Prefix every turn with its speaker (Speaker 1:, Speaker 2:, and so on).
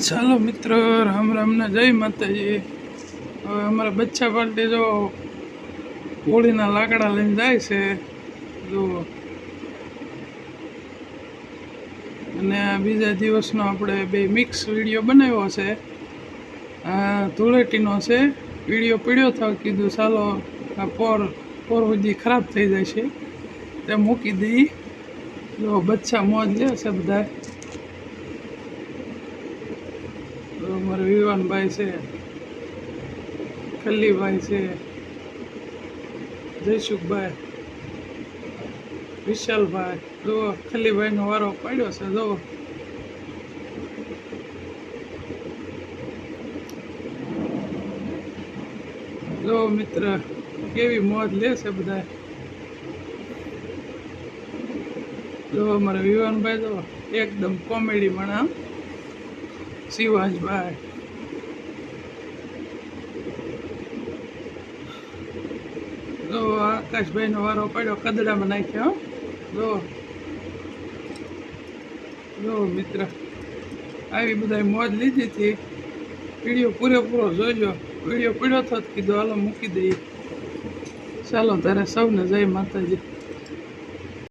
Speaker 1: ચાલો મિત્ર, રામ રામ ને જય માતાજી. હવે અમારા બચ્ચા પાર્ટી જો હોળીના લાકડા લઈને જાય છે જો, અને આ બીજા દિવસનો આપણે બે મિક્સ વિડીયો બનાવ્યો છે. આ ધૂળેટીનો છે વિડીયો પીડ્યો થયો, કીધું ચાલો આ પોર સુધી ખરાબ થઈ જાય છે તે મૂકી દઈ. જો બચ્ચા મોજ લે છે બધા. અમારા વિવાનભાઈ છે, ખલ્લીભાઈ છે, જયસુખભાઈ, વિશાલભાઈ. જો ખલ્લીભાઈનો વારો પાડ્યો છે. જો મિત્ર કેવી મોજ લે છે બધા. જો અમારા વિવાનભાઈ જો એકદમ કોમેડી મણા. શિવાજભાઈ, જો આકાશભાઈનો વારો પડ્યો, કદડામાં નાખ્યો. જો મિત્ર આવી બધા મોજ લીધી હતી. વિડીયો પૂરેપૂરો જોઈજો. વિડીયો પીડ્યો થતો કીધું હાલો મૂકી દઈએ. ચાલો તારે સૌને જય માતાજી.